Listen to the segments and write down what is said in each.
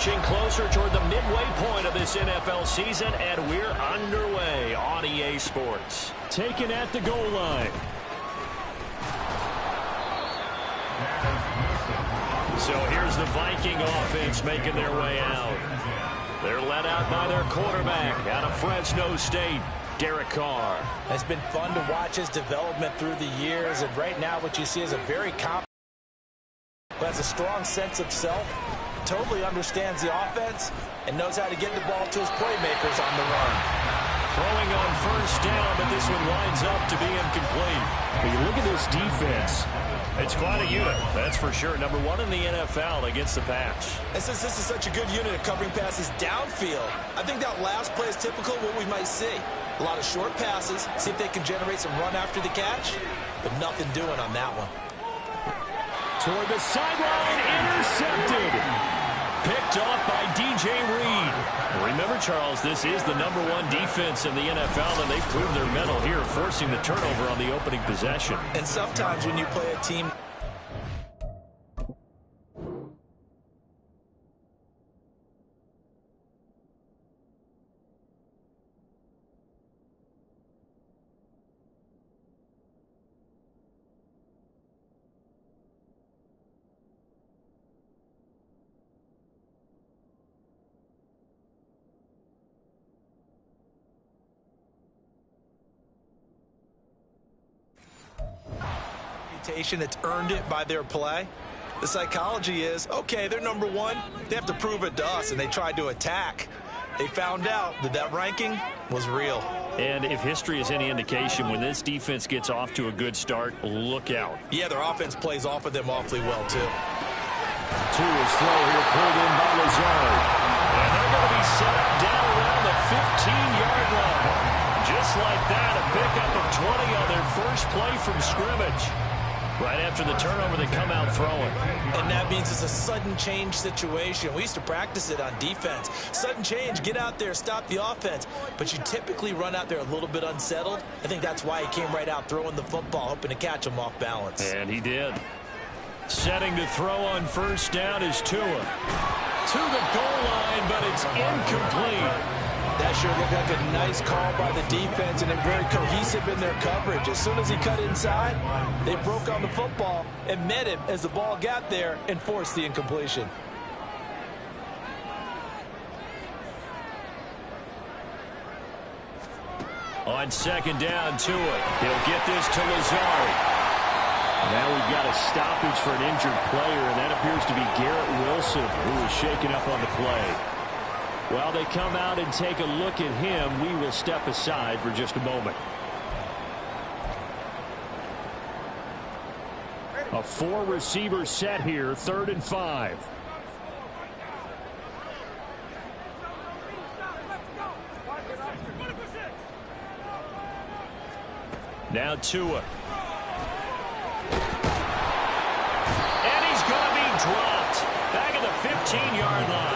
inching closer toward the midway point of this NFL season, and we're underway on EA Sports. Taken at the goal line. So here's the Viking offense making their way out. They're led out by their quarterback out of Fresno State, Derek Carr. It's been fun to watch his development through the years, and right now what you see is a very confident, who has a strong sense of self, totally understands the offense, and knows how to get the ball to his playmakers on the run. Throwing on first down, but this one winds up to be incomplete. When you look at this defense, it's quite a unit, that's for sure. Number one in the NFL against the pass. And since this is such a good unit at covering passes downfield, I think that last play is typical of what we might see. A lot of short passes, see if they can generate some run after the catch, but nothing doing on that one. Toward the sideline, intercepted. Picked off by DJ Reed. Remember, Charles, this is the number one defense in the NFL, and they proved their mettle here, forcing the turnover on the opening possession. And sometimes when you play a team... that's earned it by their play. The psychology is, okay, they're number one. They have to prove it to us, and they tried to attack. They found out that that ranking was real. And if history is any indication, when this defense gets off to a good start, look out. Yeah, their offense plays off of them awfully well, too. To his throw here, pulled in by Lazard. And they're going to be set up down around the 15-yard line. Just like that, a pickup of 20 on their first play from scrimmage. Right after the turnover, they come out throwing. And that means it's a sudden change situation. We used to practice it on defense. Sudden change, get out there, stop the offense. But you typically run out there a little bit unsettled. I think that's why he came right out throwing the football, hoping to catch him off balance. And he did. Setting to throw on first down is Tua. To the goal line, but it's incomplete. That sure looked like a nice call by the defense, and they're very cohesive in their coverage. As soon as he cut inside, they broke on the football and met him as the ball got there and forced the incompletion. On second down, Tua. He'll get this to Lazard. Now we've got a stoppage for an injured player, and that appears to be Garrett Wilson, who is shaken up on the play. While they come out and take a look at him, we will step aside for just a moment. A four-receiver set here, 3rd and 5. Now Tua. And he's going to be dropped. Back at the 15-yard line.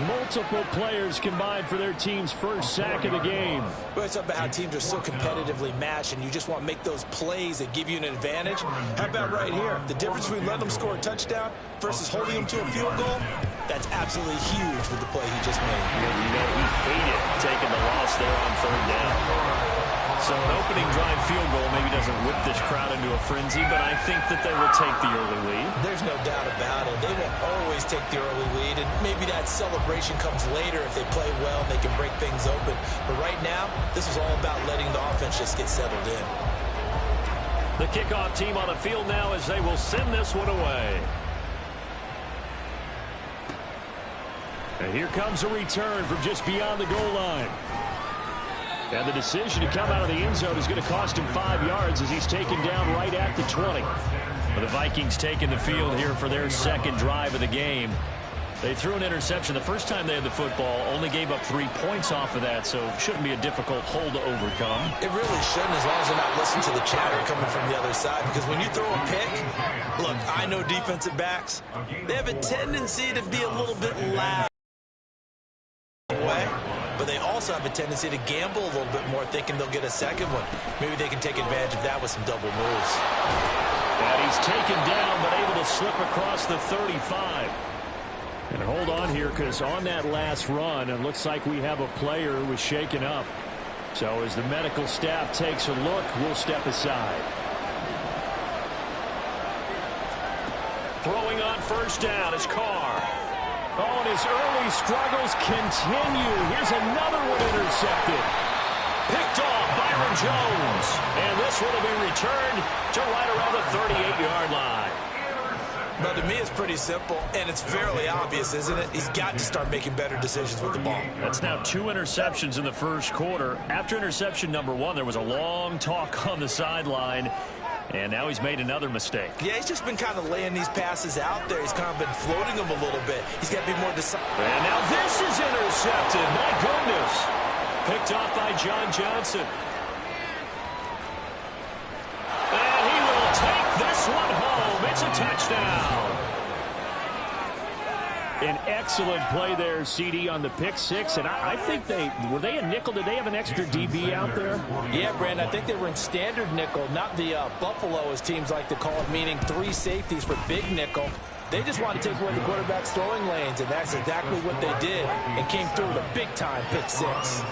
Multiple players combined for their team's first sack of the game. Well, it's about how teams are so competitively matched, and you just want to make those plays that give you an advantage. How about right here? The difference between letting them score a touchdown versus holding them to a field goal, that's absolutely huge with the play he just made. You know, he hated taking the loss there on 3rd down. So an opening drive field goal maybe doesn't whip this crowd into a frenzy, but I think that they will take the early lead. There's no doubt about it. They will always take the early lead, and maybe that celebration comes later if they play well and they can break things open. But right now, this is all about letting the offense just get settled in. The kickoff team on the field now as they will send this one away. And here comes a return from just beyond the goal line. And the decision to come out of the end zone is going to cost him 5 yards as he's taken down right at the 20. Well, the Vikings taking the field here for their second drive of the game. They threw an interception the first time they had the football, only gave up 3 points off of that, so shouldn't be a difficult hole to overcome. It really shouldn't, as long as they're not listening to the chatter coming from the other side, because when you throw a pick, look, I know defensive backs, they have a tendency to be a little bit loud. But they also have a tendency to gamble a little bit more, thinking they'll get a second one. Maybe they can take advantage of that with some double moves. And he's taken down, but able to slip across the 35. And hold on here, because on that last run, it looks like we have a player who was shaken up. So as the medical staff takes a look, we'll step aside. Throwing on first down is Carr. Oh, and his early struggles continue. Here's another one intercepted. Picked off Byron Jones. And this one will be returned to right around the 38-yard line. Well, to me, it's pretty simple, and it's fairly obvious, isn't it? He's got to start making better decisions with the ball. That's now 2 interceptions in the first quarter. After interception number 1, there was a long talk on the sideline, and now he's made another mistake. Yeah, he's just been kind of laying these passes out there. He's kind of been floating them a little bit. He's got to be more decisive. And now this is intercepted. My goodness. Picked off by John Johnson. And he will take this one home. It's a touchdown. An excellent play there, CD, on the pick six. And I think were they a nickel? Did they have an extra DB out there? Yeah, Brandon, I think they were in standard nickel, not the Buffalo, as teams like to call it, meaning 3 safeties for big nickel. They just want to take away the quarterback's throwing lanes, and that's exactly what they did, and came through with a big-time pick six.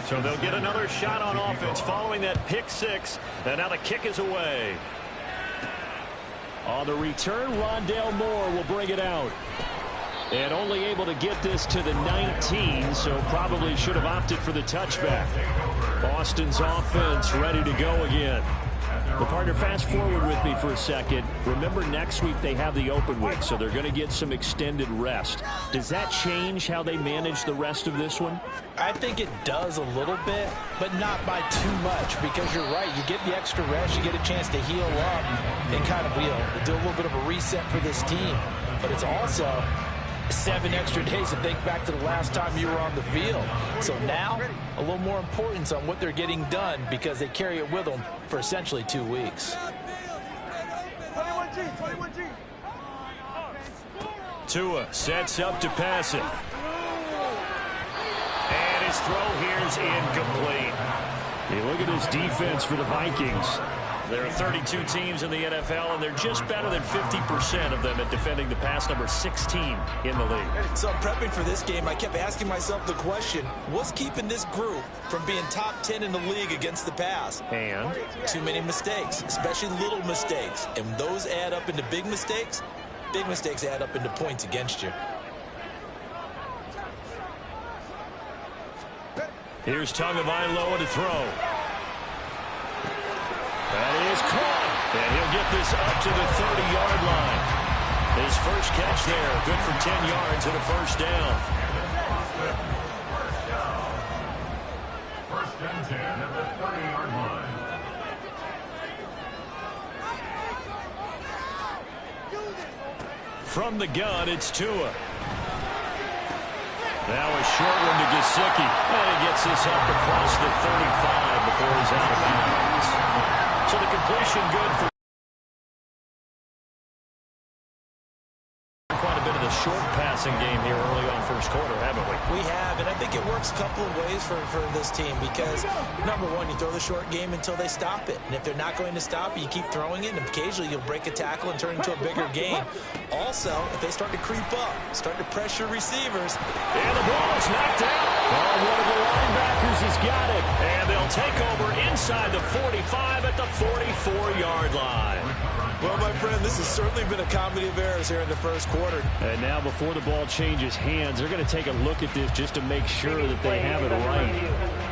So they'll get another shot on offense following that pick six, and now the kick is away. On the return, Rondale Moore will bring it out. And only able to get this to the 19, so probably should have opted for the touchback. Boston's offense ready to go again. Well, partner, fast forward with me for a second. Remember, next week they have the open week, so they're going to get some extended rest. Does that change how they manage the rest of this one? I think it does a little bit, but not by too much, because you're right. You get the extra rest, you get a chance to heal up and kind of do a little bit of a reset for this team. But it's also 7 extra days to think back to the last time you were on the field. So now, a little more importance on what they're getting done, because they carry it with them for essentially 2 weeks. Tua sets up to pass it. And his throw here is incomplete. Hey, look at this defense for the Vikings. There are 32 teams in the NFL, and they're just better than 50% of them at defending the pass, number 16 in the league. So prepping for this game, I kept asking myself the question, what's keeping this group from being top 10 in the league against the pass? And too many mistakes, especially little mistakes. And when those add up into big mistakes add up into points against you. Here's Tagovailoa to throw. That is caught. And he'll get this up to the 30-yard line. His first catch there, good for 10 yards and a first down. First and 10 at the 30-yard line. From the gun, it's Tua. Now a short one to Gesicki. And he gets this up across the 35 before he's out of bounds. So the completion good for quite a bit of the short passing game here early on first quarter, haven't we? We have, and I think it works a couple of ways for this team, because, number one, you throw the short game until they stop it. And if they're not going to stop it, you keep throwing it, and occasionally you'll break a tackle and turn it into a bigger game. Also, if they start to creep up, start to pressure receivers. And the ball is knocked out. Oh, one of the linebackers has got it. And they'll take over inside the 45 at the 44-yard line. Well, my friend, this has certainly been a comedy of errors here in the first quarter. And now before the ball changes hands, they're going to take a look at this just to make sure that they have it right.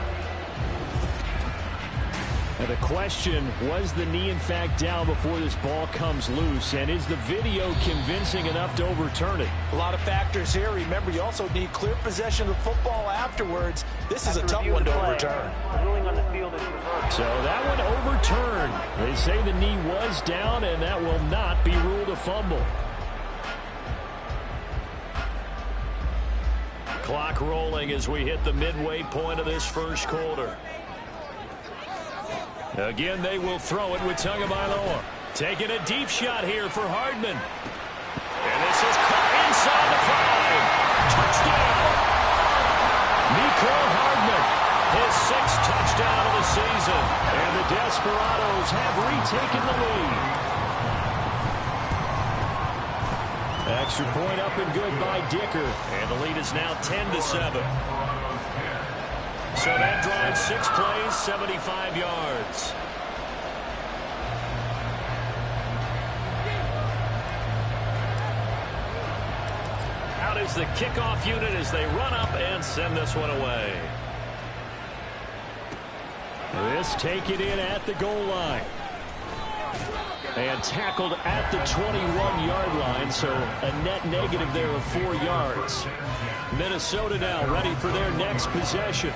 And the question, was the knee in fact down before this ball comes loose? And is the video convincing enough to overturn it? A lot of factors here. Remember, you also need clear possession of football afterwards. This is a tough one to overturn. So that one overturned. They say the knee was down, and that will not be ruled a fumble. Clock rolling as we hit the midway point of this first quarter. Again, they will throw it with Tagovailoa. Taking a deep shot here for Hardman. And this is caught inside the 5. Touchdown! Nico Hardman, his 6th touchdown of the season. And the Desperados have retaken the lead. Extra point up and good by Dicker. And the lead is now 10-7. So that drive, 6 plays, 75 yards. Out is the kickoff unit as they run up and send this one away. This taken in at the goal line. And tackled at the 21-yard line, so a net negative there of 4 yards. Minnesota now ready for their next possession.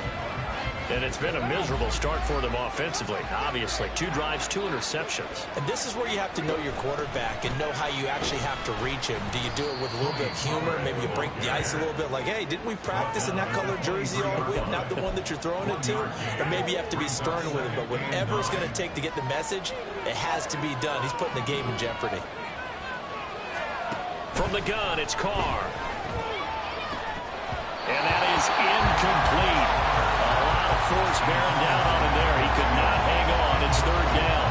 And it's been a miserable start for them offensively. Obviously, 2 drives, 2 interceptions. And this is where you have to know your quarterback and know how you actually have to reach him. Do you do it with a little bit of humor? Maybe you break the ice a little bit like, hey, didn't we practice in that color jersey all week? Not the one that you're throwing it to? Or maybe you have to be stern with it. But whatever it's going to take to get the message, it has to be done. He's putting the game in jeopardy. From the gun, it's Carr. And that is incomplete. Force bearing down on him there. He could not hang on. It's 3rd down.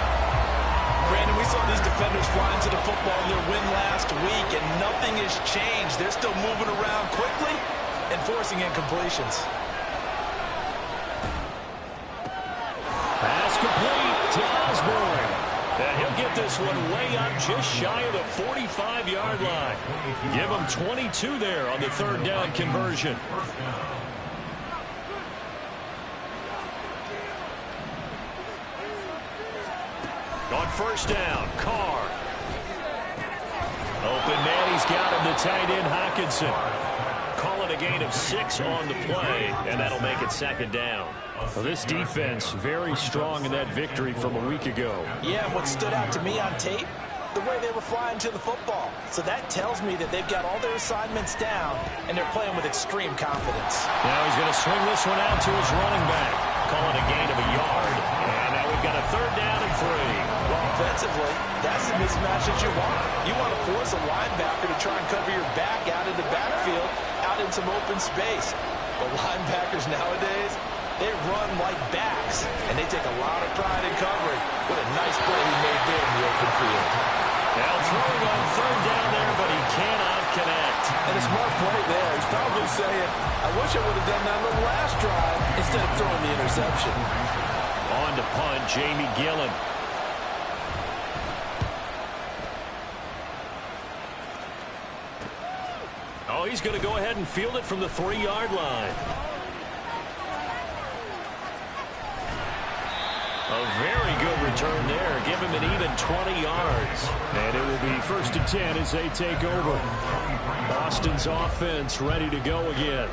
Brandon, we saw these defenders flying to the football in their win last week, and nothing has changed. They're still moving around quickly and forcing incompletions. Pass complete to Osborne. And he'll get this one way up just shy of the 45-yard line. Give him 22 there on the 3rd down conversion. On 1st down, Carr. Open man, he's got him, the tight end, Hockenson. Call it a gain of 6 on the play, and that'll make it 2nd down. Well, this defense very strong in that victory from a week ago. Yeah, what stood out to me on tape, the way they were flying to the football. So that tells me that they've got all their assignments down, and they're playing with extreme confidence. Now he's going to swing this one out to his running back. Call it a gain of a yard. And now we've got a 3rd down and 3. Well, offensively, that's the mismatch that you want. You want to force a linebacker to try and cover your back out in the backfield, out in some open space. But linebackers nowadays, they run like backs, and they take a lot of pride in covering. What a nice play he made there in the open field. Now throwing on 3rd down there, but he cannot connect. And a smart play there. He's probably saying, I wish I would have done that on the last drive instead of throwing the interception. On to punt, Jamie Gillen. Oh, he's going to go ahead and field it from the 3-yard line. A very good return there. Give him an even 20 yards. And it will be 1st and 10 as they take over. Boston's offense ready to go again.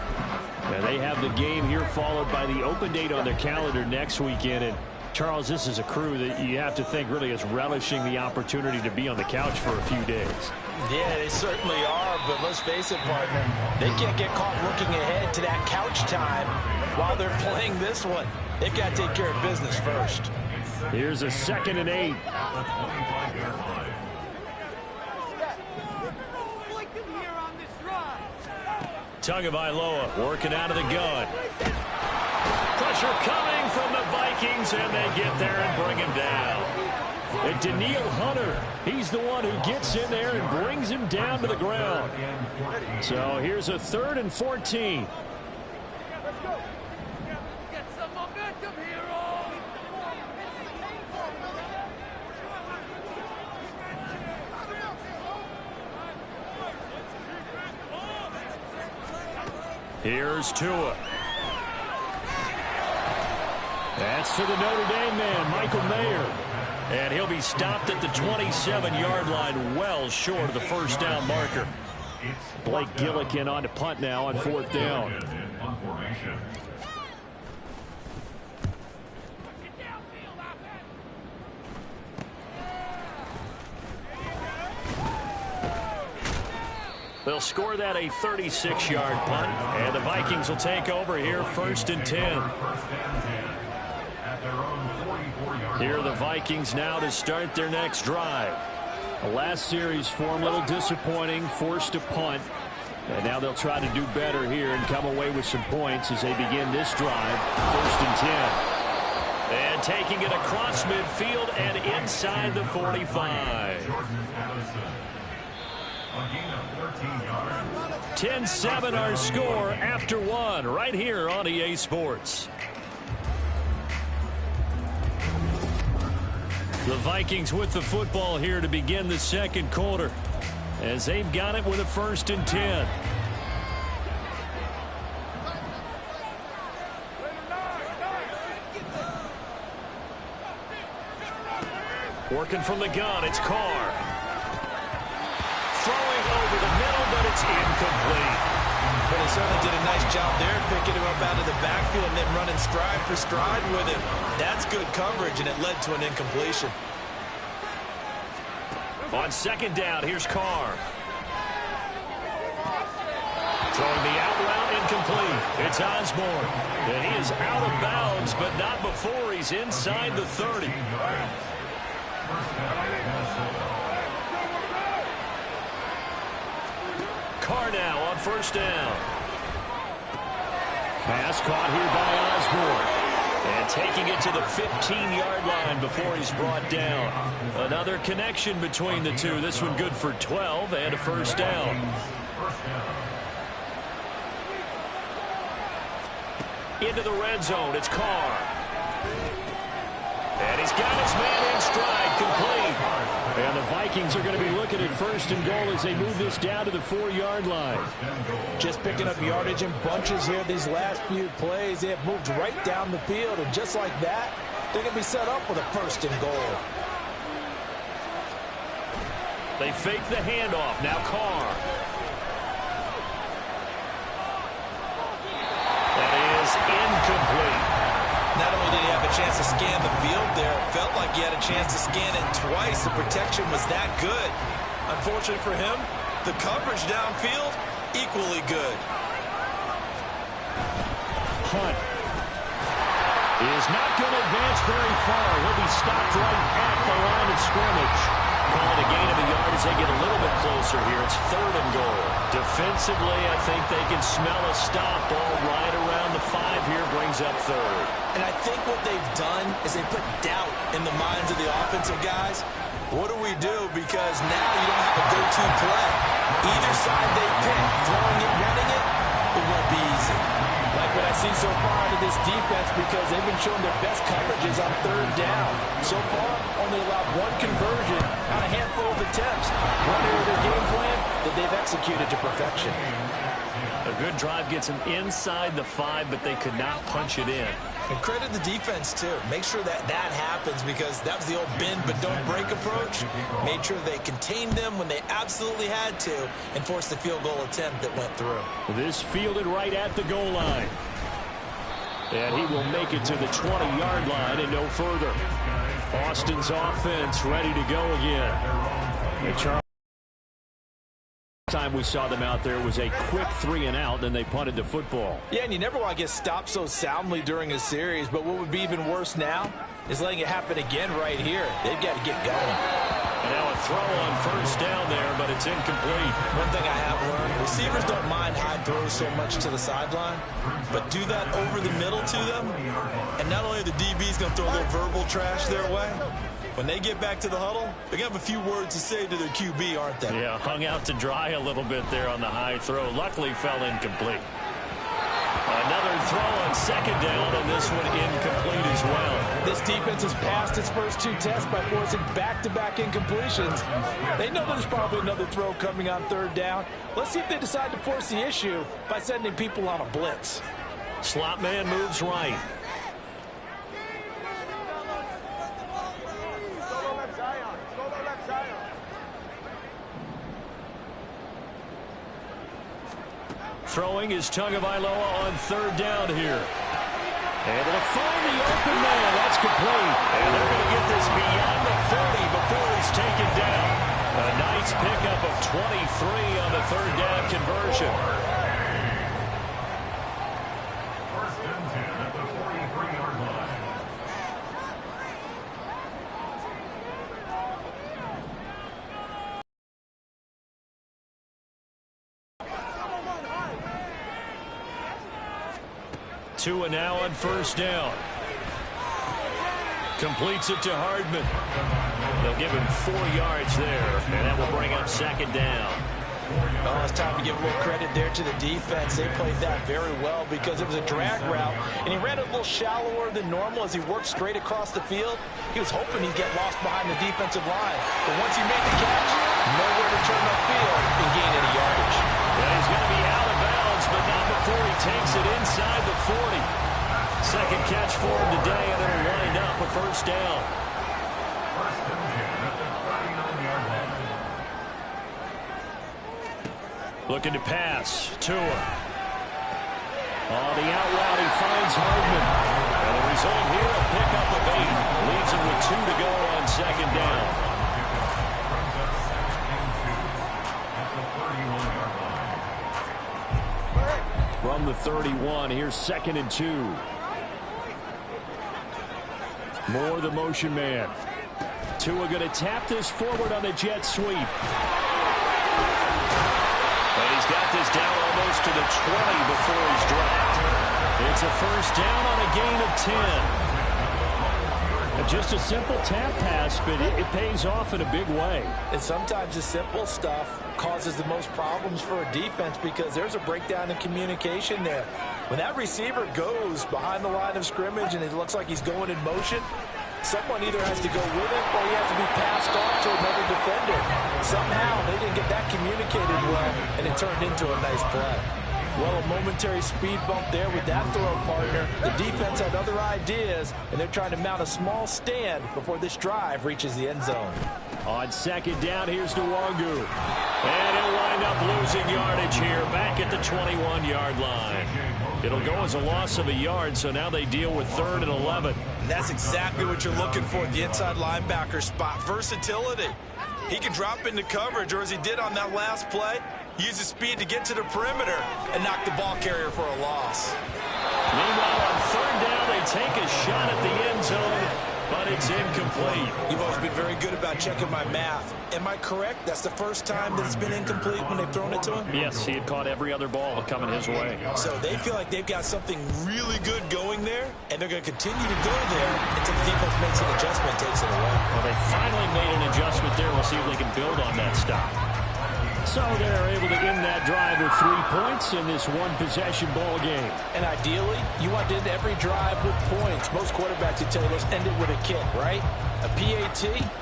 And they have the game here followed by the open date on their calendar next weekend. And Charles, this is a crew that you have to think really is relishing the opportunity to be on the couch for a few days. Yeah, they certainly are, but let's face it, partner. They can't get caught looking ahead to that couch time while they're playing this one. They've got to take care of business first. Here's a 2nd and 8. Tagovailoa working out of the gun. Pressure coming from the Vikings, and they get there and bring him down. And Daniil Hunter, he's the one who gets in there and brings him down to the ground. So here's a 3rd and 14. Here's Tua. That's to the Notre Dame man, Michael Mayer. And he'll be stopped at the 27-yard line, well short of the 1st down marker. Blake Gillikin on to punt now on 4th down. They'll score that a 36-yard punt, and the Vikings will take over here 1st and 10. Here are the Vikings now to start their next drive. The last series for them, a little disappointing, forced to punt. And now they'll try to do better here and come away with some points as they begin this drive, 1st and 10. And taking it across midfield and inside the 45. A gain of 13 yards. 10-7 our score after one right here on EA Sports. The Vikings with the football here to begin the second quarter as they've got it with a 1st and 10. Working from the gun, it's Carr. Throwing over the middle, but it's incomplete. But he certainly did a nice job there, picking him up out of the backfield and then running stride for stride with him. That's good coverage, and it led to an incompletion. On 2nd down, here's Carr. Throwing the out route, incomplete. It's Osborne. And he is out of bounds, but not before he's inside the 30. Carr now on 1st down. Pass caught here by Osborne. And taking it to the 15-yard line before he's brought down. Another connection between the two. This one good for 12 and a 1st down. Into the red zone. It's Carr. And he's got his man in stride, complete. And the Vikings are going to be looking at 1st and goal as they move this down to the 4-yard line. Just picking up yardage in bunches here these last few plays. They have moved right down the field, and just like that, they're going to be set up with a 1st and goal. They fake the handoff. Now Carr. That is incomplete. Not only did he have a chance to scan the field there, it felt like he had a chance to scan it twice. The protection was that good. Unfortunately for him, the coverage downfield, equally good. Hunt is not going to advance very far. He'll be stopped right at the line of scrimmage. Call it a gain of a yard as they get a little bit closer here. It's 3rd and goal. Defensively, I think they can smell a stop. Ball right around the 5 here, brings up 3rd. And I think what they've done is they put doubt in the minds of the offensive guys. What do we do? Because now you don't have a go-to play. Either side they pick, throwing it, running it, it won't be easy. Like what I see so far out of this defense, because they've been showing their best coverages on 3rd down. So far, only allowed 1 conversion on a handful of attempts. One area of their game plan that they've executed to perfection. A good drive gets them inside the 5, but they could not punch it in. And credit the defense, too. Make sure that that happens, because that was the old bend but don't break approach. Made sure they contained them when they absolutely had to and forced the field goal attempt that went through. This fielded right at the goal line. And he will make it to the 20-yard line and no further. Austin's offense ready to go again. Time we saw them out there was a quick 3-and-out, then they punted the football. Yeah, and you never want to get stopped so soundly during a series, but what would be even worse now is letting it happen again right here. They've got to get going. And now a throw on 1st down there, but it's incomplete. One thing I have learned, receivers don't mind high throws so much to the sideline, but do that over the middle to them, and not only are the DBs going to throw a little verbal trash their way, when they get back to the huddle, they're going to have a few words to say to their QB, aren't they? Yeah, hung out to dry a little bit there on the high throw. Luckily fell incomplete. Another throw on 2nd down, and this one incomplete as well. This defense has passed its first 2 tests by forcing back-to-back incompletions. They know there's probably another throw coming on 3rd down. Let's see if they decide to force the issue by sending people on a blitz. Slot man moves right. Throwing is Tagovailoa on 3rd down here. Able to find the open man. That's complete. And they're going to get this beyond the 30 before he's taken down. A nice pickup of 23 on the 3rd down conversion. 1st and 10 at the 43-yard line. Tua now on 1st down. Completes it to Hardman. They'll give him 4 yards there, and that will bring up 2nd down. Oh, it's time to give a little credit there to the defense. They played that very well because it was a drag route, and he ran it a little shallower than normal as he worked straight across the field. He was hoping he'd get lost behind the defensive line, but once he made the catch, nowhere to turn upfield and gain any yardage. Yeah, he's going to be out of bounds, but not before he takes it inside the 40. Second catch for him today, and it'll wind up a first down. First and 10 at the 39-yard line. Looking to pass. Tua. On the out route, he finds Hardman. And the result here, a pickup of 8. Leaves him with 2 to go on second down. From the 31, here's 2nd and 2. Moore, the motion man. Tua going to tap this forward on the jet sweep. And he's got this down almost to the 20 before he's dropped. It's a first down on a gain of 10. Just a simple tap pass, but it pays off in a big way. And sometimes the simple stuff causes the most problems for a defense because there's a breakdown in communication there. When that receiver goes behind the line of scrimmage and it looks like he's going in motion, someone either has to go with him or he has to be passed off to another defender. Somehow they didn't get that communicated well, and it turned into a nice play. Well, a momentary speed bump there with that throw partner. The defense had other ideas, and they're trying to mount a small stand before this drive reaches the end zone. On second down, here's Nwangu. And he'll wind up losing yardage here, back at the 21-yard line. It'll go as a loss of a yard, so now they deal with 3rd and 11. And that's exactly what you're looking for at the inside linebacker spot. Versatility. He can drop into coverage, or as he did on that last play, use his speed to get to the perimeter and knock the ball carrier for a loss. Meanwhile, on 3rd down, they take a shot at the end zone, but it's incomplete. You've always been very good about checking my math. Am I correct? That's the first time that it's been incomplete when they've thrown it to him? Yes, he had caught every other ball coming his way. So they feel like they've got something really good going there, and they're going to continue to go there until the defense makes an adjustment and takes it away. Well, they finally made an adjustment there. We'll see if they can build on that stop. So they're able to end that drive with 3 points in this one-possession ball game. And ideally, you want to end every drive with points. Most quarterbacks would tell you, let's end it with a kick, right? A PAT,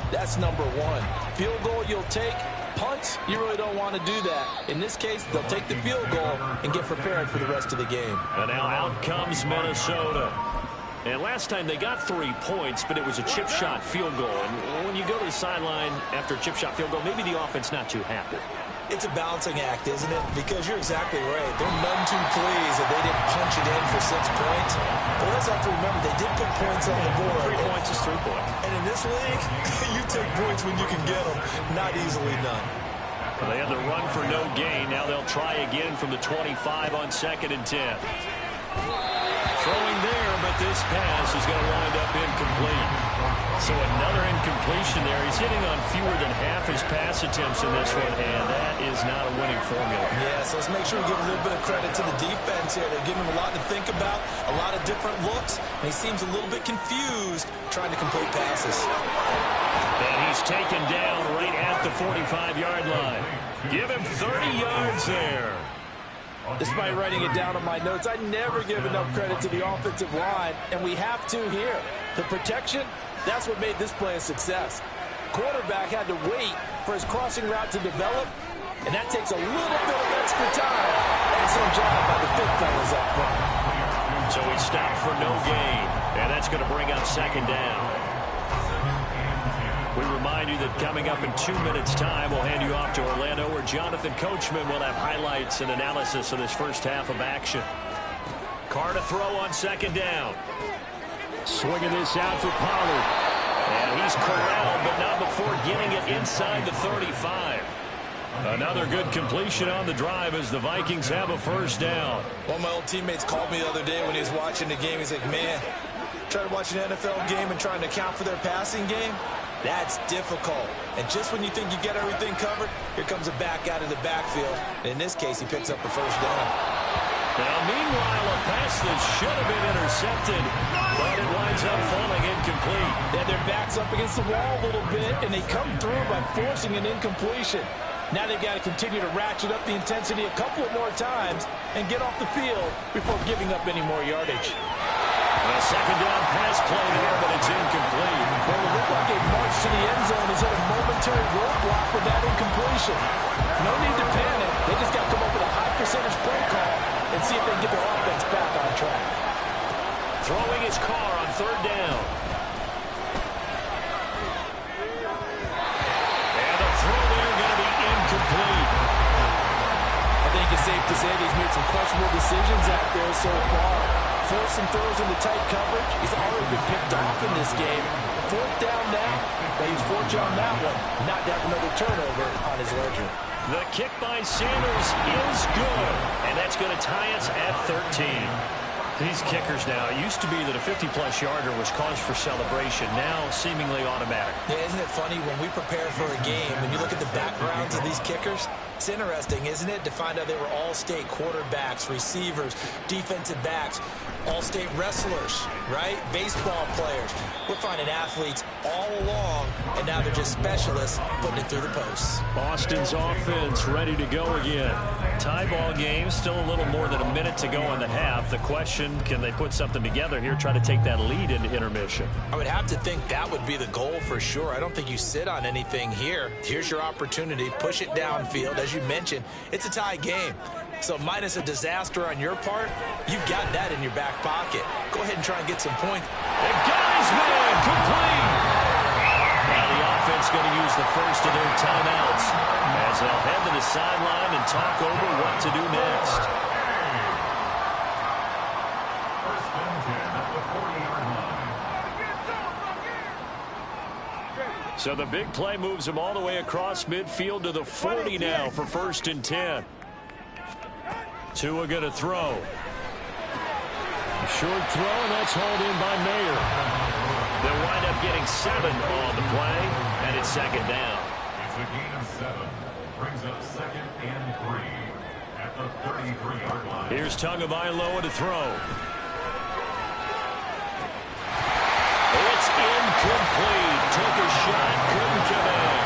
that's number 1. Field goal you'll take. Punts, you really don't want to do that. In this case, they'll take the field goal and get prepared for the rest of the game. And now out comes Minnesota. And last time they got 3 points, but it was a chip shot field goal. And when you go to the sideline after a chip shot field goal, maybe the offense not too happy. It's a balancing act, isn't it? Because you're exactly right. They're none too pleased that they didn't punch it in for 6 points. But let's have to remember, they did put points on the board. 3 points is 3 points. And in this league, you take points when you can get them, not easily done. Well, they had the run for no gain. Now they'll try again from the 25 on 2nd and 10. Throwing there, but this pass is going to wind up incomplete. So another incompletion there. He's hitting on fewer than half his pass attempts in this one, and that is not a winning formula. Yeah, so let's make sure we give a little bit of credit to the defense here. They're giving him a lot to think about, a lot of different looks, and he seems a little bit confused trying to complete passes. And he's taken down right at the 45-yard line. Give him 30 yards there. Despite writing it down on my notes, I never give enough credit to the offensive line, and we have to here. The protection, that's what made this play a success. Quarterback had to wait for his crossing route to develop, and that takes a little bit of extra time. Excellent job by the big fellas up front. So he stopped for no gain, and that's going to bring up 2nd down. We remind you that coming up in 2 minutes' time, we'll hand you off to Orlando, where Jonathan Coachman will have highlights and analysis of this first half of action. Carr to throw on 2nd down. Swinging this out for Pollard. And he's corralled, but not before getting it inside the 35. Another good completion on the drive as the Vikings have a first down. One of my old teammates called me the other day when he was watching the game. He's like, man, trying to watch an NFL game and trying to account for their passing game, that's difficult. And just when you think you get everything covered, here comes a back out of the backfield. And in this case, he picks up the first down. Now, meanwhile, a pass that should have been intercepted, but it winds up falling incomplete. They had their backs up against the wall a little bit, and they come through by forcing an incompletion. Now they've got to continue to ratchet up the intensity a couple of more times and get off the field before giving up any more yardage. A second down pass play there, but it's incomplete. Well, it looked like a march to the end zone has hit a momentary roadblock with that incompletion. No need to panic. They just got to come up with a high percentage play call and see if they can get their offense back on track. Throwing his car on third down. And the throw there going to be incomplete. I think it's safe to say he's made some questionable decisions out there so far. Forced some throws into tight coverage. He's already been picked off in this game. Fourth down now. They use fortune on that one. Not to have another turnover on his ledger. The kick by Sanders is good. And that's going to tie us at 13. These kickers now, it used to be that a 50-plus yarder was cause for celebration. Now, seemingly automatic. Yeah, isn't it funny when we prepare for a game, when you look at the backgrounds of these kickers, it's interesting, isn't it, to find out they were all-state quarterbacks, receivers, defensive backs, all-state wrestlers, right? Baseball players. We're finding athletes all along, and now they're just specialists putting it through the posts. Boston's offense ready to go again. Tie ball game, still a little more than a minute to go in the half. The question, can they put something together here, try to take that lead into intermission? I would have to think that would be the goal for sure. I don't think you sit on anything here. Here's your opportunity. Push it downfield. As you mentioned, it's a tie game. So minus a disaster on your part, you've got that in your back pocket. Go ahead and try and get some points. They got his man, complete. Now the offense going to use the first of their timeouts as they'll head to the sideline and talk over what to do next. First and 10 at the 40-yard line. So the big play moves him all the way across midfield to the 40 now for first and 10. Tua going to throw. Short throw, and that's hauled in by Mayer. They'll wind up getting 7 on the play, and it's second down. It's a gain of 7. Brings up second and 3 at the 33-yard line. Here's Tagovailoa to throw. It's incomplete. Took a shot, couldn't come in.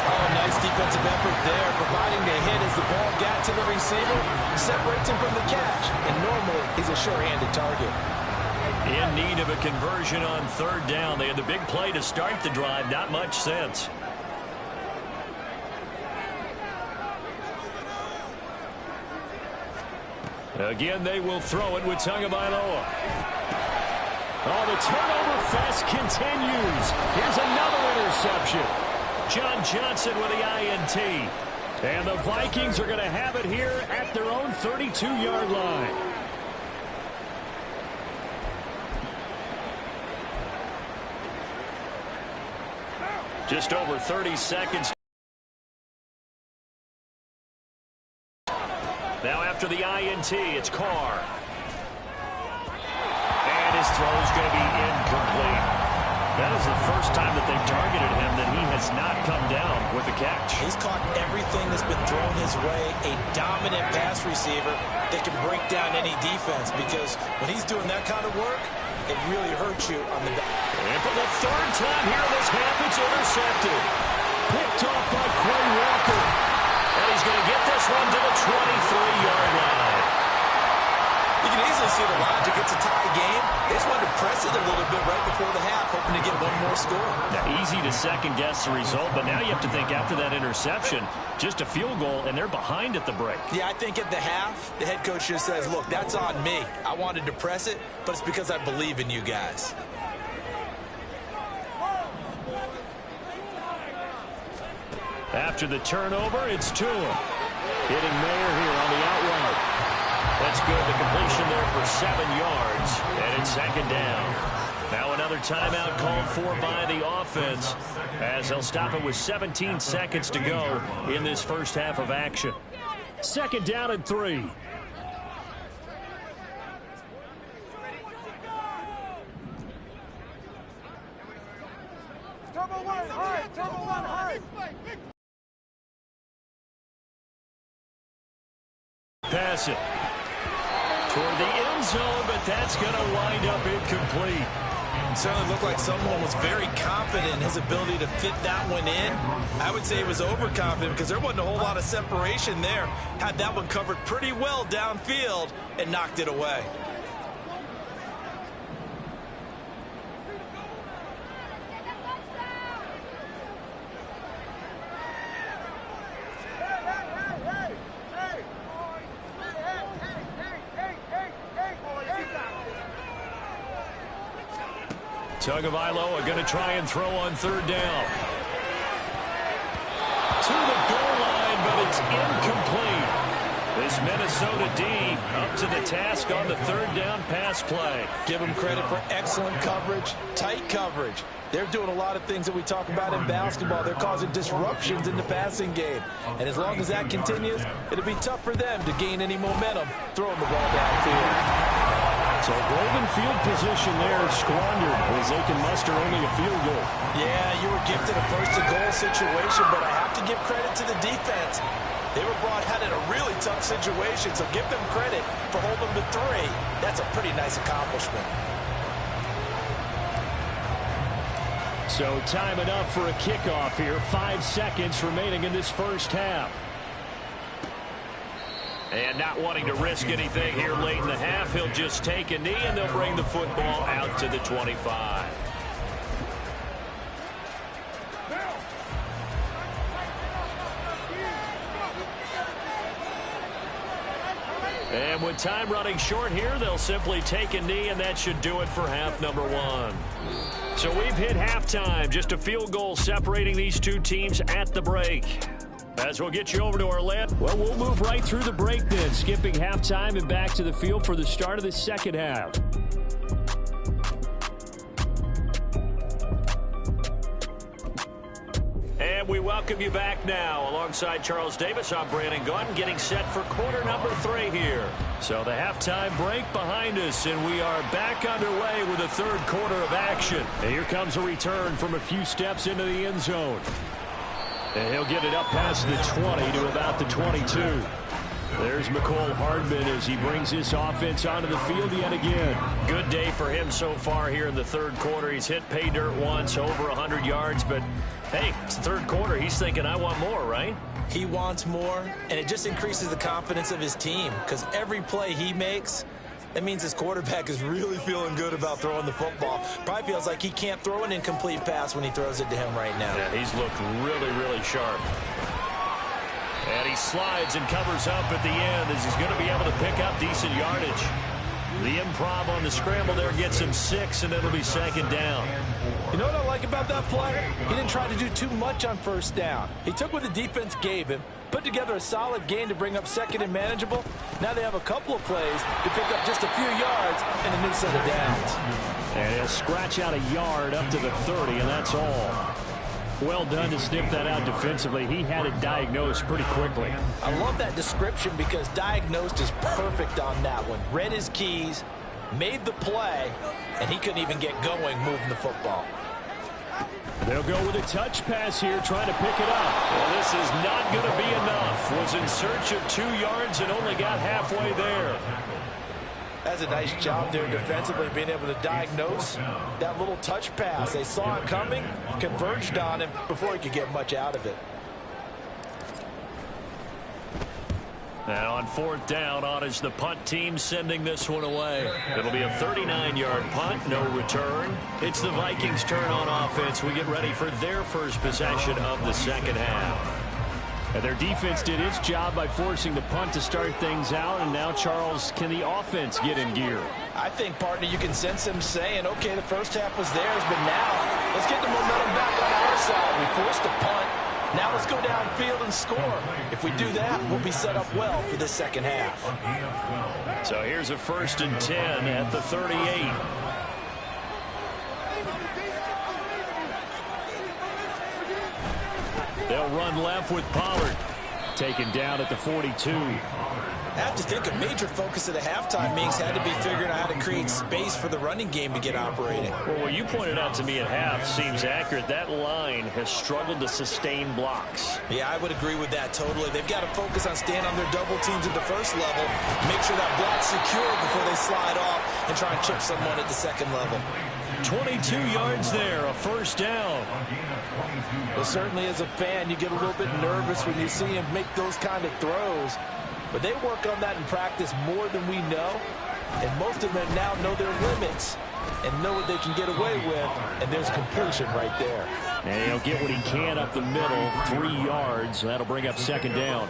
Oh, nice defensive effort there, providing the hit as the ball got to the receiver, separates him from the catch, and normally he's a sure-handed target. In need of a conversion on third down. They had the big play to start the drive, not much sense. Again, they will throw it with Tagovailoa. Oh, the turnover fest continues. Here's another interception. John Johnson with the INT. And the Vikings are going to have it here at their own 32-yard line. Just over 30 seconds. Now after the INT, it's Carr. And his throw is going to be incomplete. That is the first time that they've targeted him that he has not come down with a catch. He's caught everything that's been thrown his way. A dominant pass receiver that can break down any defense, because when he's doing that kind of work, it really hurts you on the back. And for the third time here in this half, it's intercepted. Picked off by Quay Walker. And he's going to get this one to the 23-yard line. You can easily see the logic. It's a tie game. They just wanted to press it a little bit right before the half, hoping to get one more score. Now, easy to second-guess the result, but now you have to think after that interception, just a field goal, and they're behind at the break. Yeah, I think at the half, the head coach just says, look, that's on me. I wanted to press it, but it's because I believe in you guys. After the turnover, it's Tua. Hitting Mayer here on the out route. That's good. The completion there for 7 yards. And it's second down. Now another timeout called for by the offense, as they'll stop it with 17 seconds to go in this first half of action. Second down and 3. Pass it toward the end zone, but that's going to wind up incomplete. It certainly looked like someone was very confident in his ability to fit that one in. I would say he was overconfident because there wasn't a whole lot of separation there. Had that one covered pretty well downfield and knocked it away. Tagovailoa going to try and throw on third down. To the goal line, but it's incomplete. This Minnesota D up to the task on the third down pass play. Give them credit for excellent coverage, tight coverage. They're doing a lot of things that we talk about in basketball. They're causing disruptions in the passing game. And as long as that continues, it'll be tough for them to gain any momentum throwing the ball downfield. So golden field position there squandered as they can muster only a field goal. Yeah, you were gifted a first-and-goal situation, but I have to give credit to the defense. They were brought out in a really tough situation, so give them credit for holding them to 3. That's a pretty nice accomplishment. So time enough for a kickoff here. 5 seconds remaining in this first half. And not wanting to risk anything here late in the half, he'll just take a knee, and they'll bring the football out to the 25. And with time running short here, they'll simply take a knee, and that should do it for half number 1. So we've hit halftime. Just a field goal separating these two teams at the break. As we'll get you over to our land. Well, we'll move right through the break then, skipping halftime and back to the field for the start of the second half. And we welcome you back now. Alongside Charles Davis, I'm Brandon Gaudin, getting set for quarter number 3 here. So the halftime break behind us, and we are back underway with the third quarter of action. And here comes a return from a few steps into the end zone. And he'll get it up past the 20 to about the 22. There's McCole Hardman as he brings his offense onto the field yet again. Good day for him so far here in the third quarter. He's hit pay dirt once, over 100 yards, but hey, it's the third quarter. He's thinking, I want more, right? He wants more, and it just increases the confidence of his team because every play he makes, that means his quarterback is really feeling good about throwing the football. Probably feels like he can't throw an incomplete pass when he throws it to him right now. Yeah, he's looked really, really sharp. And he slides and covers up at the end as he's going to be able to pick up decent yardage. The improv on the scramble there gets him 6, and it'll be second down. You know what I like about that play? He didn't try to do too much on first down. He took what the defense gave him, put together a solid gain to bring up second and manageable. Now they have a couple of plays to pick up just a few yards and a new set of downs. And he'll scratch out a yard up to the 30, and that's all. Well done to sniff that out defensively. He had it diagnosed pretty quickly. I love that description because diagnosed is perfect on that one. Read his keys, made the play, and he couldn't even get going moving the football. They'll go with a touch pass here, trying to pick it up. Well, this is not going to be enough. Was in search of 2 yards and only got halfway there. That's a nice job there defensively, being able to diagnose that little touch pass. They saw it coming, converged on him before he could get much out of it. Now on fourth down, on is the punt team sending this one away. It'll be a 39-yard punt, no return. It's the Vikings' turn on offense. We get ready for their first possession of the second half. And their defense did its job by forcing the punt to start things out. And now, Charles, can the offense get in gear? I think, partner, you can sense them saying, okay, the first half was theirs, but now let's get the momentum back on our side. We forced a punt. Now let's go downfield and score. If we do that, we'll be set up well for this second half. So here's a 1st and 10 at the 38. They'll run left with Pollard. Taken down at the 42. I have to think a major focus of the halftime meetings had to be figuring out how to create space for the running game to get operating. Well, what you pointed out to me at half seems accurate. That line has struggled to sustain blocks. Yeah, I would agree with that totally. They've got to focus on staying on their double teams at the first level, make sure that block's secure before they slide off and try and chip someone at the second level. 22 yards there, a first down. Well, certainly as a fan, you get a little bit nervous when you see him make those kind of throws. But they work on that in practice more than we know. And most of them now know their limits and know what they can get away with. And there's completion right there. And he'll get what he can up the middle, 3 yards. That'll bring up second down.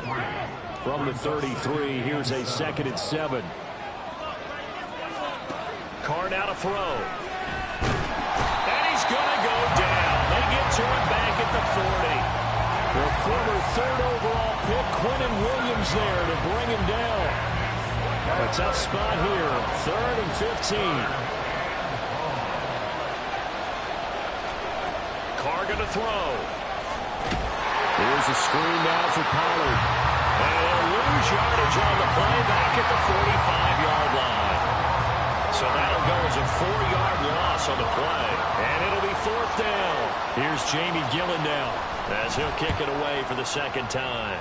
From the 33, here's a 2nd and 7. Carr now to throw. And he's going to go down. They get to him back at the 40. The former 3rd overall pick, Quinnen Williams, there to bring him down. A tough spot here, 3rd and 15. Carr going to throw. Here's a screen now for Pollard. And they'll lose yardage on the play back at the 45-yard line. So that'll go as a 4-yard loss on the play. And it'll be 4th down. Here's Jamie Gillen now as he'll kick it away for the 2nd time.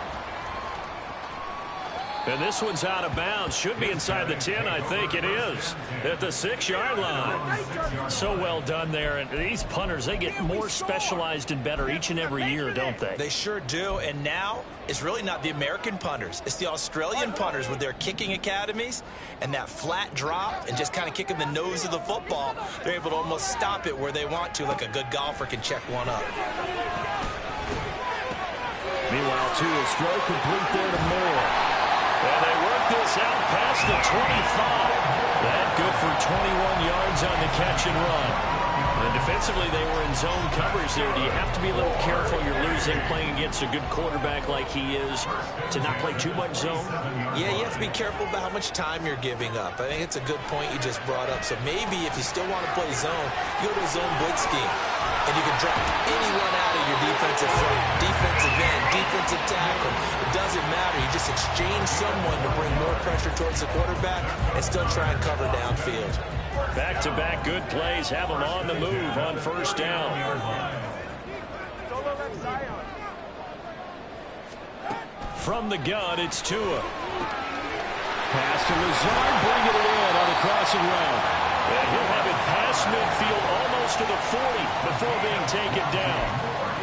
And this one's out of bounds. Should be inside the 10, I think it is. At the 6-yard line. So well done there. And these punters, they get more specialized and better each and every year, don't they? They sure do. And now it's really not the American punters. It's the Australian punters with their kicking academies and that flat drop and just kind of kicking the nose of the football. They're able to almost stop it where they want to, like a good golfer can check one up. Meanwhile, Tua's throw complete there to Moore. And they work this out past the 25. That good for 21 yards on the catch and run. And defensively, they were in zone coverage there. Do you have to be a little careful? You're losing playing against a good quarterback like he is to not play too much zone? Yeah, you have to be careful about how much time you're giving up. I think it's a good point you just brought up. So maybe if you still want to play zone, you go to a zone blitz scheme. And you can drop anyone out of your defensive front, defensive end, defensive tackle. It doesn't matter. You just exchange someone to bring more pressure towards the quarterback and still try and cover downfield. Back-to-back good plays have them on the move on 1st down. From the gun, it's Tua. Pass to Lazard, bringing it in on the crossing route. And he'll have it past midfield almost to the 40 before being taken down.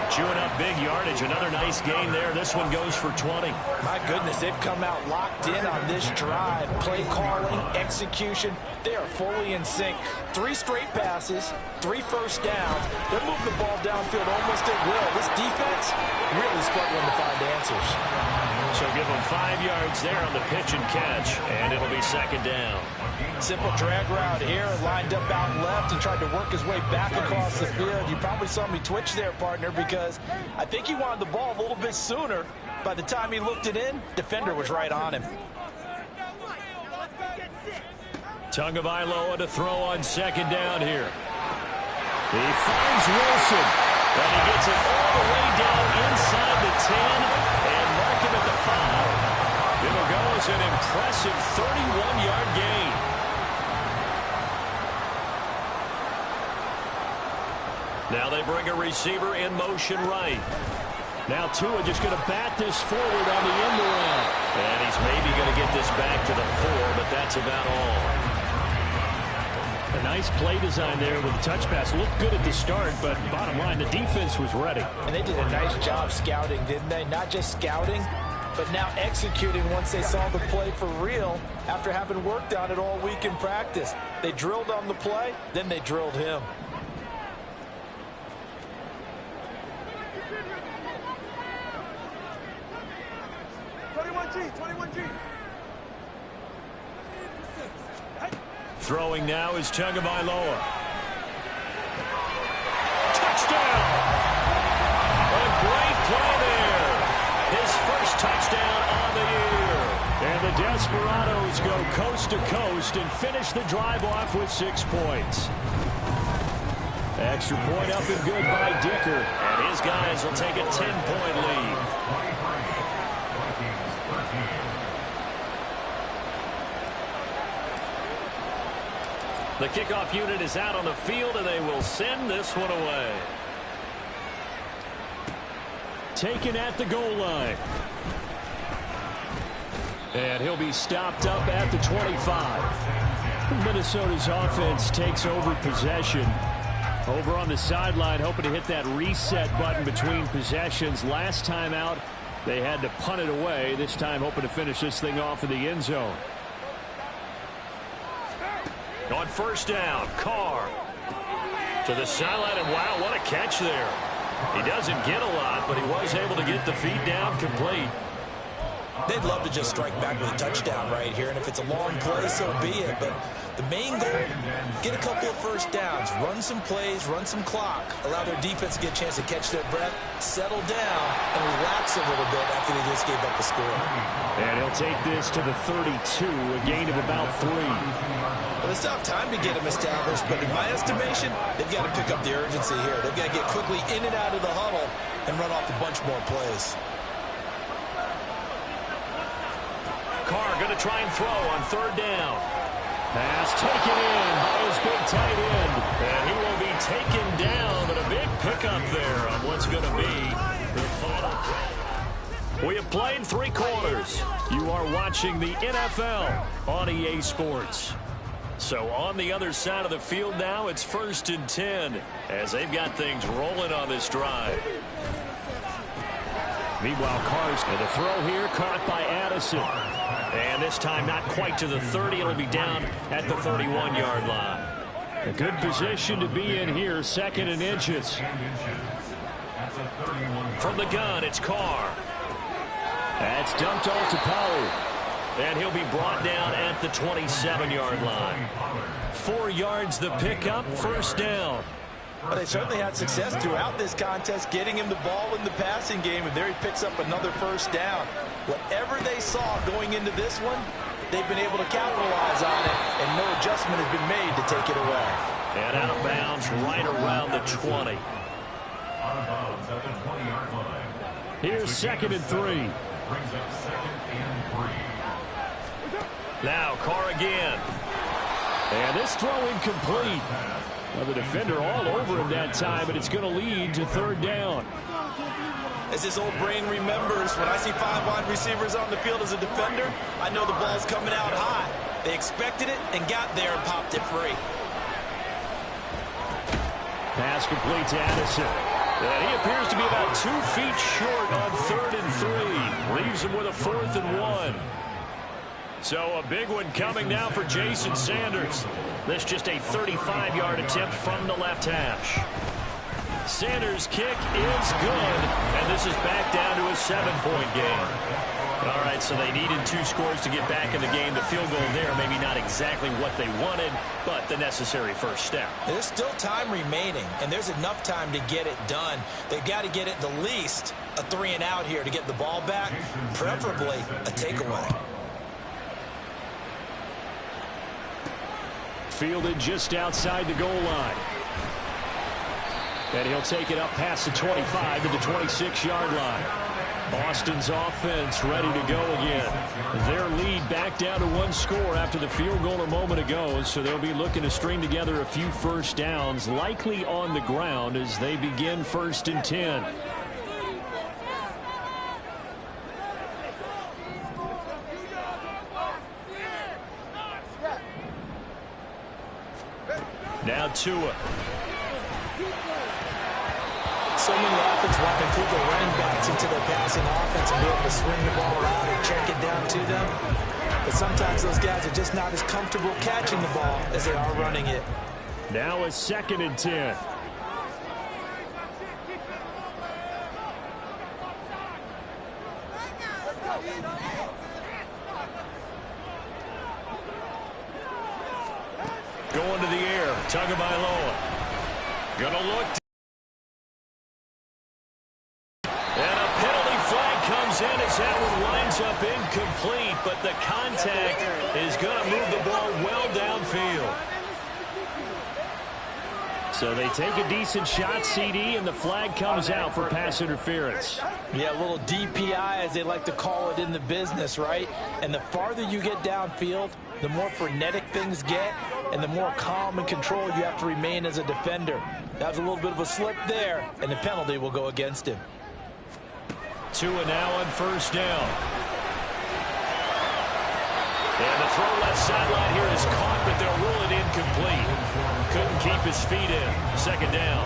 Chewing up big yardage. Another nice gain there. This one goes for 20. My goodness, they've come out locked in on this drive. Play calling, execution, they are fully in sync. 3 straight passes, 3 first downs. They're moving the ball downfield almost at will. This defense really struggling to find answers. So give him 5 yards there on the pitch and catch, and it'll be 2nd down. Simple drag route here, lined up out left and tried to work his way back across the field. You probably saw me twitch there, partner, because I think he wanted the ball a little bit sooner. By the time he looked it in, defender was right on him. Tagovailoa to throw on 2nd down here. He finds Wilson, and he gets it all the way down inside the 10 and mark him at the 5. It'll go as an impressive 31-yard gain. Now they bring a receiver in motion right. Now Tua just going to bat this forward on the end around. And he's maybe going to get this back to the 4, but that's about all. A nice play design there with the touch pass. Looked good at the start, but bottom line, the defense was ready. And they did a nice job scouting, didn't they? Not just scouting, but now executing once they saw the play for real after having worked on it all week in practice. They drilled on the play, then they drilled him. Throwing now is Tagovailoa. Touchdown! A great play there. His first touchdown on the year. And the Desperados go coast to coast and finish the drive off with 6 points. Extra point up and good by Dicker. And his guys will take a 10-point lead. The kickoff unit is out on the field, and they will send this one away. Taken at the goal line. And he'll be stopped up at the 25. Minnesota's offense takes over possession. Over on the sideline, hoping to hit that reset button between possessions. Last time out, they had to punt it away. This time, hoping to finish this thing off in the end zone. On first down, Carr to the sideline, and wow, what a catch there. He doesn't get a lot, but he was able to get the feet down complete. They'd love to just strike back with a touchdown right here, and if it's a long play, so be it. But the main goal, get a couple of first downs, run some plays, run some clock, allow their defense to get a chance to catch their breath, settle down, and relax a little bit after they just gave up the score. And he'll take this to the 32, a gain of about 3. Well, it's tough time to get them established, but in my estimation, they've got to pick up the urgency here. They've got to get quickly in and out of the huddle and run off a bunch more plays. Carr going to try and throw on third down. Pass taken in by his big tight end. And he will be taken down, but a big pickup there on what's going to be the final. We have played 3 quarters. You are watching the NFL on EA Sports. So on the other side of the field now, it's 1st and 10 as they've got things rolling on this drive. Meanwhile, Carr's going to throw here, caught by Addison. And this time not quite to the 30. It'll be down at the 31-yard line. A good position to be in here, 2nd and inches. From the gun, it's Carr. That's dumped off to Pollard. And he'll be brought down at the 27-yard line. 4 yards the pickup, first down. Well, they certainly had success throughout this contest, getting him the ball in the passing game, and there he picks up another first down. Whatever they saw going into this one, they've been able to capitalize on it, and no adjustment has been made to take it away. And out of bounds right around the 20. Out of bounds at the 20-yard line. Here's 2nd and 3. Brings up 2nd and 3. Now Carr again. And this throw incomplete. Well, the defender all over him that time, but it's going to lead to 3rd down. As his old brain remembers, when I see 5 wide receivers on the field as a defender, I know the ball's coming out high. They expected it and got there and popped it free. Pass complete to Addison. And he appears to be about 2 feet short on 3rd and 3. Leaves him with a 4th and 1. So a big one coming now for Jason Sanders. This just a 35-yard attempt from the left hash. Sanders' kick is good, and this is back down to a 7-point game. All right, so they needed 2 scores to get back in the game. The field goal there, maybe not exactly what they wanted, but the necessary first step. There's still time remaining, and there's enough time to get it done. They've got to get it the least a 3 and out here to get the ball back, preferably a takeaway. Fielded just outside the goal line. And he'll take it up past the 25 to the 26-yard line. Boston's offense ready to go again. Their lead back down to 1 score after the field goal a moment ago, so they'll be looking to string together a few first downs, likely on the ground as they begin 1st and 10. Now Tua. So many offenses want to include the running backs into their passing offense and be able to swing the ball out or check it down to them. But sometimes those guys are just not as comfortable catching the ball as they are running it. Now a 2nd and 10. Going to the air. Tagovailoa. Gonna look. And a penalty flag comes in as that one winds up incomplete, but the contact is going to move the ball well downfield. So they take a decent shot, CD, and the flag comes out for pass interference. Yeah, a little DPI, as they like to call it in the business, right? And the farther you get downfield, the more frenetic things get, and the more calm and controlled you have to remain as a defender. That was a little bit of a slip there, and the penalty will go against him. Tua now on first down. And the throw left sideline here is caught, but they'll rule it incomplete. Couldn't keep his feet in. Second down.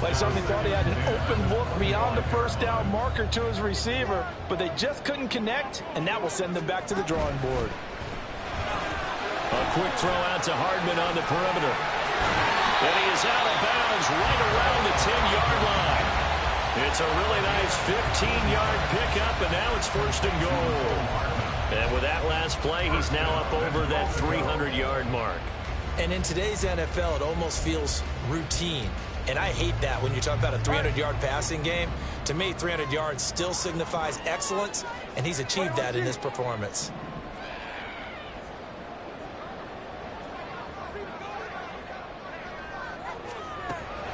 Like somebody thought he had an open look beyond the first down marker to his receiver, but they just couldn't connect, and that will send them back to the drawing board. A quick throw out to Hardman on the perimeter. And he is out of bounds right around the 10-yard line. It's a really nice 15-yard pickup, and now it's first and goal. And with that last play, he's now up over that 300-yard mark. And in today's NFL, it almost feels routine. And I hate that when you talk about a 300-yard passing game. To me, 300 yards still signifies excellence, and he's achieved that in his performance.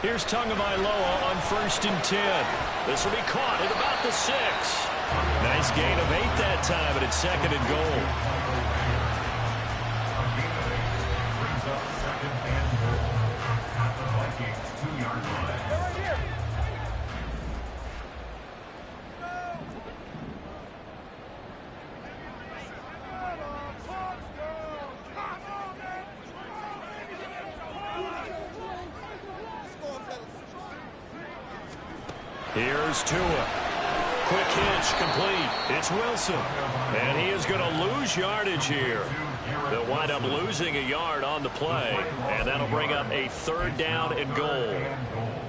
Here's Tagovailoa on first and 10. This will be caught at about the 6. Nice gain of 8 that time, and it's second and goal. Brings up second and goal at the Vikings 2-yard line. Here's Tua. Quick hitch, complete. It's Wilson. And he is going to lose yardage here. They'll wind up losing a yard on the play, and that'll bring up a third down and goal.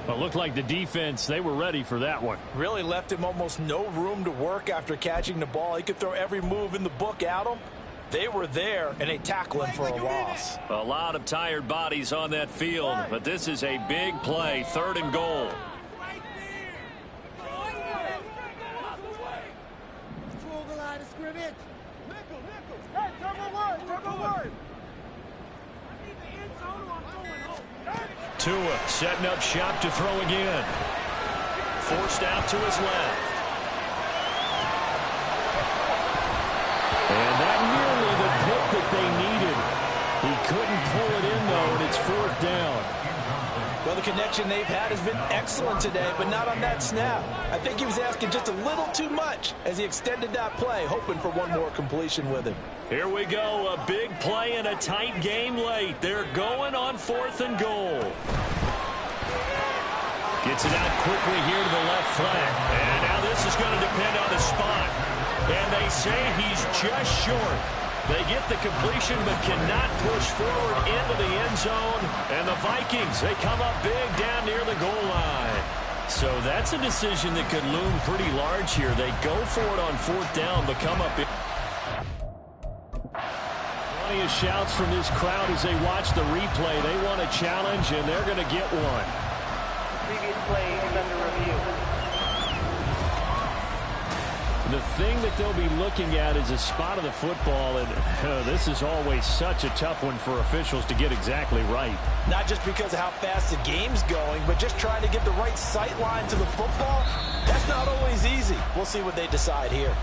Well, it looked like the defense, they were ready for that one. Really left him almost no room to work after catching the ball. He could throw every move in the book at him. They were there, and they tackle him for a loss. A lot of tired bodies on that field, but this is a big play, third and goal. Tua setting up shop to throw again. Forced out to his left. And that nearly the pick that they needed. He couldn't pull it in, though, and it's fourth down. Well, the connection they've had has been excellent today, but not on that snap. I think he was asking just a little too much as he extended that play, hoping for one more completion with him. Here we go, a big play in a tight game late. They're going on fourth and goal. Gets it out quickly here to the left flank. And now this is going to depend on the spot. And they say he's just short. They get the completion but cannot push forward into the end zone. And the Vikings, they come up big down near the goal line. So that's a decision that could loom pretty large here. They go for it on fourth down but come up big. Plenty of shouts from this crowd as they watch the replay. They want a challenge, and they're going to get one. Previous play is under review. The thing that they'll be looking at is a spot of the football, and this is always such a tough one for officials to get exactly right. Not just because of how fast the game's going, but just trying to get the right sight line to the football. That's not always easy. We'll see what they decide here.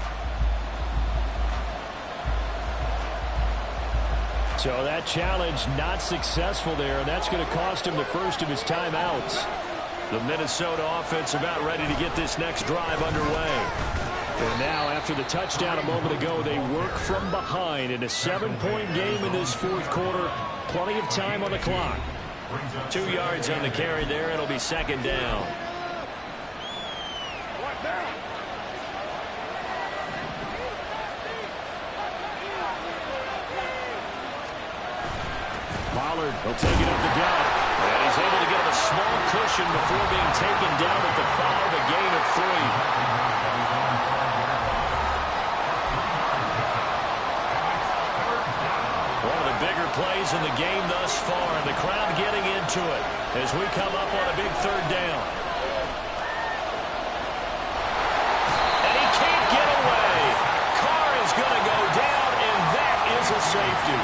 So that challenge not successful there, and that's going to cost him the first of his timeouts. The Minnesota offense about ready to get this next drive underway. And now, after the touchdown a moment ago, they work from behind in a 7-point game in this fourth quarter. Plenty of time on the clock. 2 yards on the carry there. It'll be second down. Pollard will take it up the gut. And he's able to get him a small cushion before being taken down at the 5, a gain of 3. One of the bigger plays in the game thus far, and the crowd getting into it as we come up on a big third down. And he can't get away. Carr is going to go down, and that is a safety.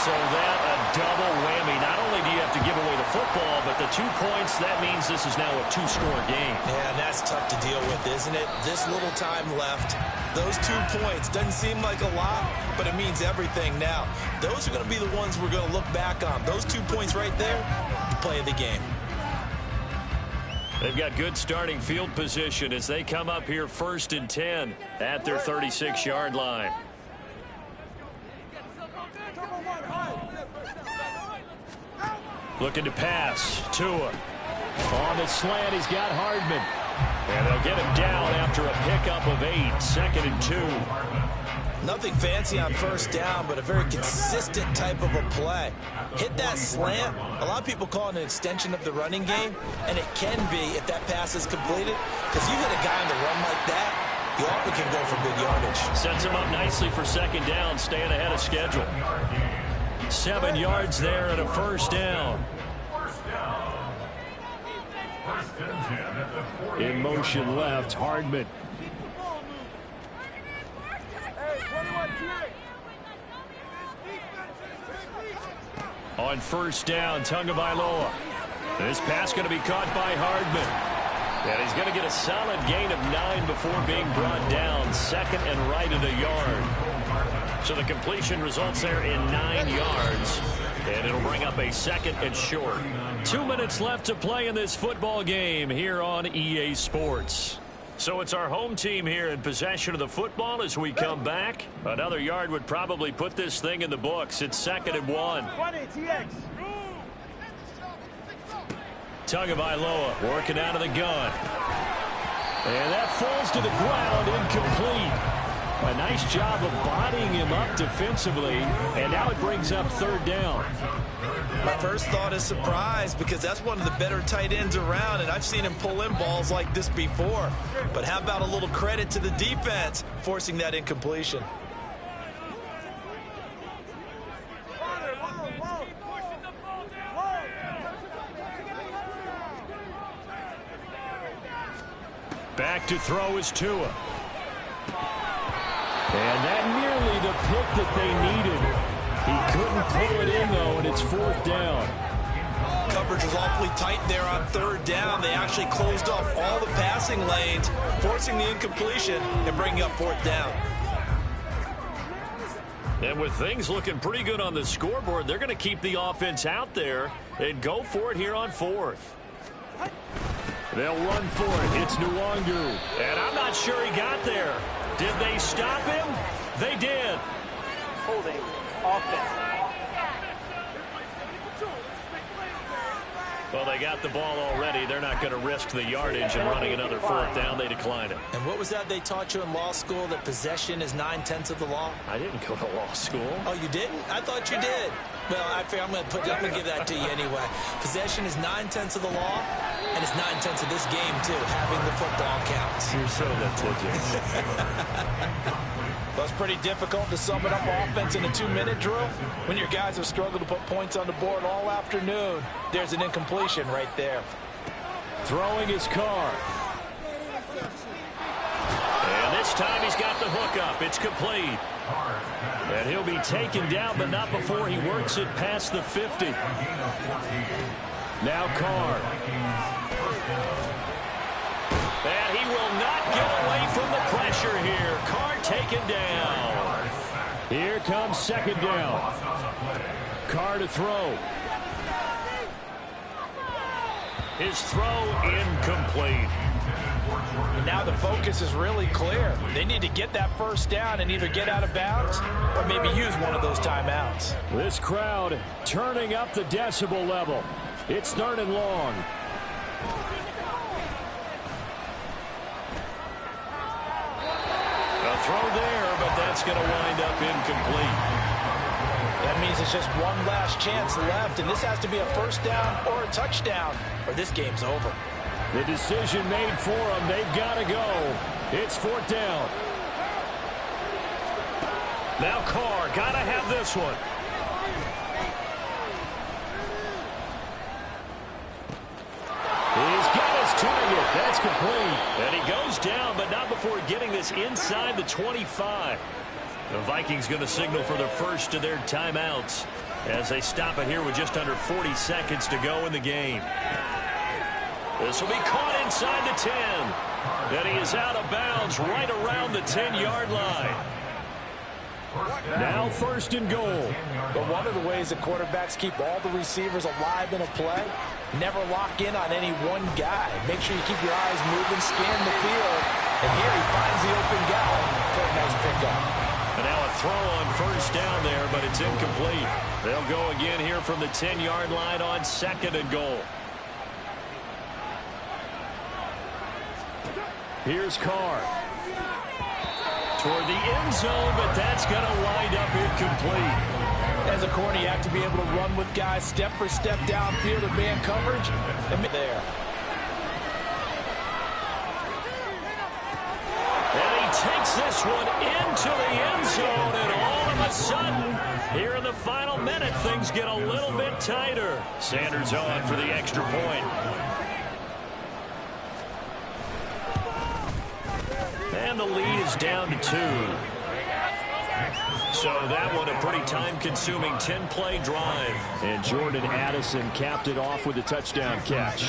So that a double whammy. Not only do you have have to give away the football, but the 2 points, that means this is now a 2-score game. Yeah, and that's tough to deal with, isn't it? This little time left, those 2 points, doesn't seem like a lot, but it means everything now. Those are going to be the ones we're going to look back on. Those 2 points right there, the play of the game. They've got good starting field position as they come up here 1st and 10 at their 36-yard line. Looking to pass. Tua. On the slant, he's got Hardman. And they'll get him down after a pickup of 8. 2nd and 2. Nothing fancy on 1st down, but a very consistent type of a play. Hit that slant. A lot of people call it an extension of the running game, and it can be if that pass is completed, because you hit a guy on the run like that, you often can go for big yardage. Sets him up nicely for 2nd down, staying ahead of schedule. 7 yards there and a 1st down. In motion left, Hardman. On 1st down, Tagovailoa. This pass going to be caught by Hardman. And he's going to get a solid gain of 9 before being brought down. 2nd and right at a yard. So the completion results there in 9 yards. And it'll bring up a 2nd and short. 2 minutes left to play in this football game here on EA Sports. So it's our home team here in possession of the football as we come back. Another yard would probably put this thing in the books. It's 2nd and 1. Tagovailoa working out of the gun. And that falls to the ground, incomplete. A nice job of bodying him up defensively, and now it brings up 3rd down. My first thought is surprise, because that's one of the better tight ends around, and I've seen him pull in balls like this before. But how about a little credit to the defense forcing that incompletion? Back to throw is Tua. And that nearly the pick that they needed. He couldn't pull it in, though, and it's 4th down. Coverage was awfully tight there on 3rd down. They actually closed off all the passing lanes, forcing the incompletion and bringing up 4th down. And with things looking pretty good on the scoreboard, they're going to keep the offense out there and go for it here on 4th. They'll run for it. It's Nwangu. And I'm not sure he got there. Did they stop him? They did. Holding. Offense. Well, they got the ball already. They're not going to risk the yardage and running another 4th down. They decline it. And what was that they taught you in law school, that possession is 9/10 of the law? I didn't go to law school. Oh, you didn't? I thought you did. Well, I figure I'm going to give that to you anyway. Possession is 9/10 of the law, and it's 9/10 of this game, too. Having the football counts. You're so litigious. Well, it's pretty difficult to sum it up offense in a 2-minute drill when your guys have struggled to put points on the board all afternoon. There's an incompletion right there. Throwing his car. And this time he's got the hook up. It's complete. And he'll be taken down, but not before he works it past the 50. Now Carr. And he will not get away from the pressure here. Carr taken down. Here comes 2nd down. Carr to throw. His throw incomplete. Now the focus is really clear. They need to get that 1st down and either get out of bounds or maybe use one of those timeouts. This crowd turning up the decibel level. It's 3rd and long. A throw there, but that's going to wind up incomplete. That means it's just one last chance left, and this has to be a 1st down or a touchdown, or this game's over. The decision made for them. They've got to go. It's 4th down. Now Carr, got to have this one. He's got his target. That's complete. And he goes down, but not before getting this inside the 25. The Vikings going to signal for the first of their timeouts. as they stop it here with just under 40 seconds to go in the game. This will be caught inside the 10. And he is out of bounds right around the 10-yard line. Now 1st and goal. But one of the ways that quarterbacks keep all the receivers alive in a play, never lock in on any one guy. Make sure you keep your eyes moving, scan the field. And here he finds the open guy for a nice pickup. And now a throw on 1st down there, but it's incomplete. They'll go again here from the 10-yard line on 2nd and goal. Here's Carr. Toward the end zone, but that's going to wind up incomplete. As a corner, you have to be able to run with guys step for step downfield in man coverage. And there. And he takes this one into the end zone, and all of a sudden, here in the final minute, things get a little bit tighter. Sanders on for the extra point. And the lead is down to 2. So that one a pretty time-consuming 10-play drive. And Jordan Addison capped it off with a touchdown catch.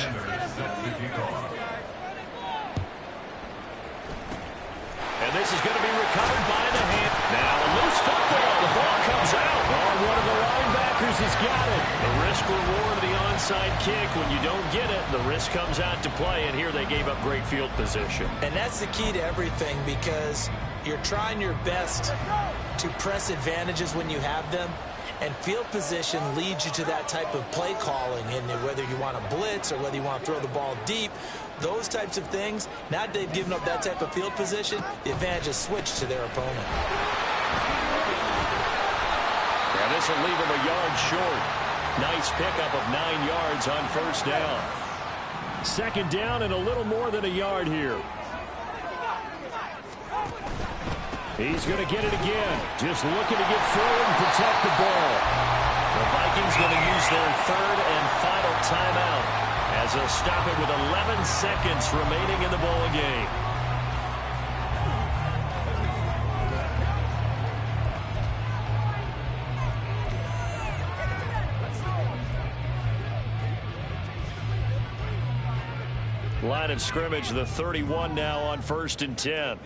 And this is going to be recovered by the hand. Now a loose football. The ball comes out. Oh, one of the linebackers has got it. The risk-reward of the onside kick. When you don't get it, the risk comes out to play. And here they gave up great field position. And that's the key to everything, because you're trying your best to press advantages when you have them. And field position leads you to that type of play calling. And whether you want to blitz or whether you want to throw the ball deep, those types of things, now that they've given up that type of field position, the advantage is switched to their opponent. And this will leave them a yard short. Nice pickup of 9 yards on 1st down. 2nd down and a little more than a yard here. He's going to get it again. Just looking to get forward and protect the ball. The Vikings going to use their 3rd and final timeout as they'll stop it with 11 seconds remaining in the ball game. Line of scrimmage, the 31 now on 1st and 10.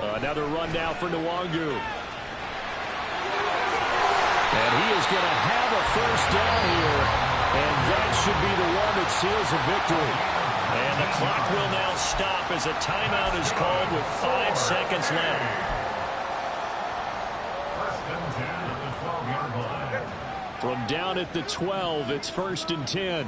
Another run now for Nwangu. And he is going to have a 1st down here. And that should be the one that seals a victory. And the clock will now stop as a timeout is called with 5 seconds left. 1st and 10 at the 12-yard line. From down at the 12, it's 1st and 10.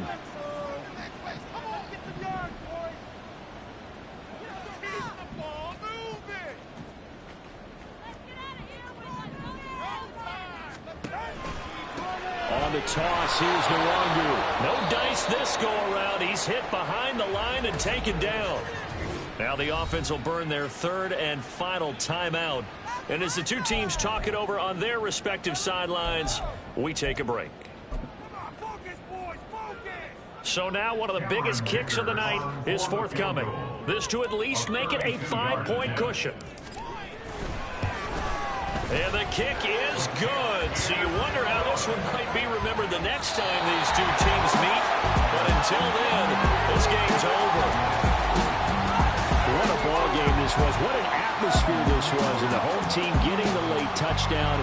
The toss, here's Nwangu. No dice this go-around. He's hit behind the line and taken down. Now the offense will burn their 3rd and final timeout. And as the two teams talk it over on their respective sidelines, we take a break. So now one of the biggest kicks of the night is forthcoming. This to at least make it a 5-point cushion. And the kick is good. So you wonder how this one might be remembered the next time these two teams meet. But until then, this game's over. What a ball game this was. What an atmosphere this was. And the home team getting the late touchdown.